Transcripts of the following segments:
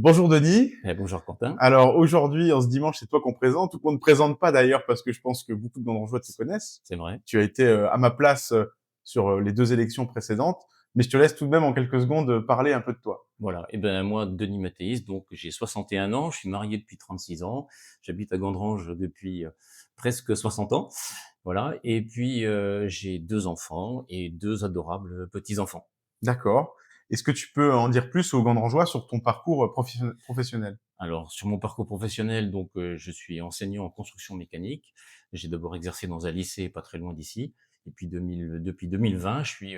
Bonjour Denis. Bonjour Quentin, Alors aujourd'hui, en ce dimanche, c'est toi qu'on présente, ou qu'on ne présente pas d'ailleurs, parce que je pense que beaucoup de Gandangeois te connaissent. c'est vrai. Tu as été à ma place sur les deux élections précédentes, mais je te laisse tout de même en quelques secondes parler un peu de toi. Voilà, et ben moi, Denis Mathéis, donc j'ai 61 ans, je suis marié depuis 36 ans, j'habite à Gandrange depuis presque 60 ans, voilà, et puis j'ai 2 enfants et 2 adorables petits-enfants. D'accord. Est-ce que tu peux en dire plus aux Gandangeois sur ton parcours professionnel? Alors sur mon parcours professionnel, donc je suis enseignant en construction mécanique. J'ai d'abord exercé dans un lycée pas très loin d'ici, et puis depuis 2020, je suis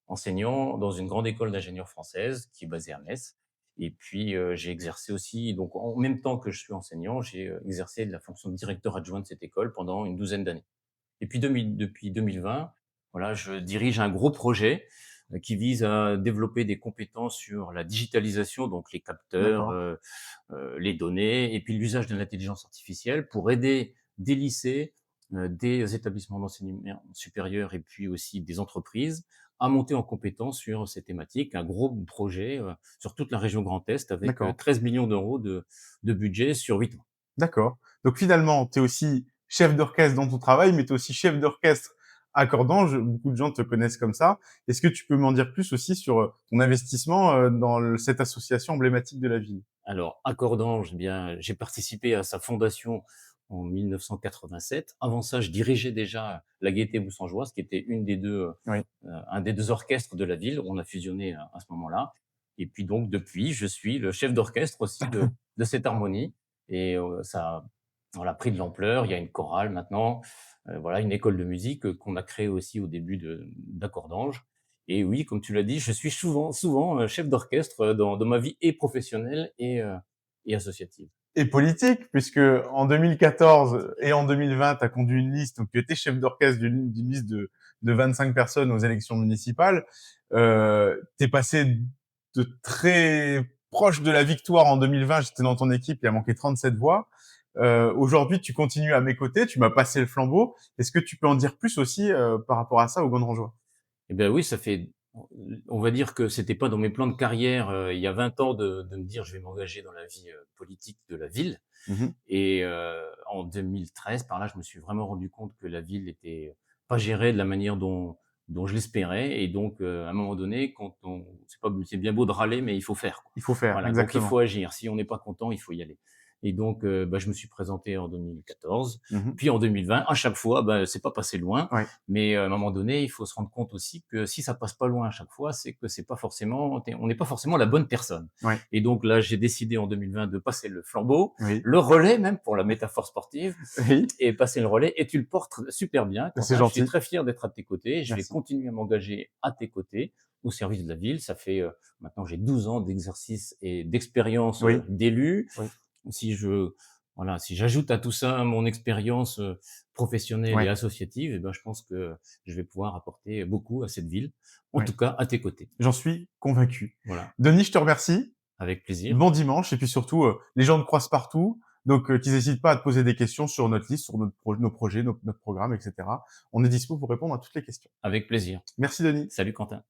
enseignant dans une grande école d'ingénieurs française qui est basée à Metz. Et puis j'ai exercé aussi, donc en même temps que je suis enseignant, j'ai exercé la fonction de directeur adjoint de cette école pendant une douzaine d'années. Et puis depuis 2020, voilà, je dirige un gros projet qui vise à développer des compétences sur la digitalisation, donc les capteurs, D'accord. les données, et puis l'usage de l'intelligence artificielle pour aider des lycées, des établissements d'enseignement supérieur et puis aussi des entreprises à monter en compétences sur ces thématiques. Un gros projet sur toute la région Grand Est avec D'accord. 13 millions d'euros de budget sur 8 ans. D'accord. Donc finalement, tu es aussi chef d'orchestre dans ton travail, mais tu es aussi chef d'orchestre à Cordange. Beaucoup de gens te connaissent comme ça. Est-ce que tu peux m'en dire plus aussi sur ton investissement dans cette association emblématique de la ville? Alors, Accordange, eh bien, j'ai participé à sa fondation en 1987. Avant ça, je dirigeais déjà la Gaîté Boussangeoise, qui était Oui. un des 2 orchestres de la ville. On a fusionné à ce moment-là. Et puis donc, depuis, je suis le chef d'orchestre aussi de cette harmonie. Et ça, voilà, a pris de l'ampleur. Il y a une chorale maintenant, voilà, une école de musique qu'on a créée aussi au début d'Accordange. Et oui, comme tu l'as dit, je suis souvent chef d'orchestre dans ma vie et professionnelle et associative. Et politique, puisque en 2014 et en 2020, tu as conduit une liste, donc tu étais chef d'orchestre d'une liste de 25 personnes aux élections municipales. Tu es passé de très proche de la victoire en 2020, j'étais dans ton équipe, il a manqué 37 voix. Aujourd'hui, tu continues à mes côtés, tu m'as passé le flambeau. Est-ce que tu peux en dire plus aussi par rapport à ça aux Gondrangeois? Eh bien oui, ça fait, on va dire que c'était pas dans mes plans de carrière, il y a 20 ans de me dire: «Je vais m'engager dans la vie, politique de la ville». Mhm. Et en 2013, par là, je me suis vraiment rendu compte que la ville était pas gérée de la manière dont je l'espérais. Et donc à un moment donné, quand on c'est bien beau de râler, mais il faut faire, quoi. Il faut faire, Voilà, donc il faut exactement. agir. Si on n'est pas content, il faut y aller. Et donc je me suis présenté en 2014, Mhm. puis en 2020. À chaque fois, c'est pas passé loin, Ouais. mais à un moment donné, il faut se rendre compte aussi que si ça passe pas loin à chaque fois, c'est que c'est pas forcément on n'est pas forcément la bonne personne. Ouais. Et donc là, j'ai décidé en 2020 de passer le flambeau, Oui. le relais même pour la métaphore sportive, Oui. et passer le relais. Et tu le portes super bien, C'est Quentin. Je suis gentil. très fier d'être à tes côtés. Je vais Merci. continuer à m'engager à tes côtés au service de la ville. Ça fait maintenant j'ai 12 ans d'exercice et d'expérience Oui. d'élu. Oui. Si je Voilà, si j'ajoute à tout ça mon expérience professionnelle et Ouais. associative, je pense que je vais pouvoir apporter beaucoup à cette ville. En Ouais. tout cas, à tes côtés. J'en suis convaincu. Voilà, Denis, je te remercie. avec plaisir. Bon dimanche et puis surtout, les gens te croisent partout, donc qu'ils n'hésitent pas à te poser des questions sur notre liste, sur nos projets, notre programme, et cetera. On est dispo pour répondre à toutes les questions. Avec plaisir. Merci Denis. Salut Quentin.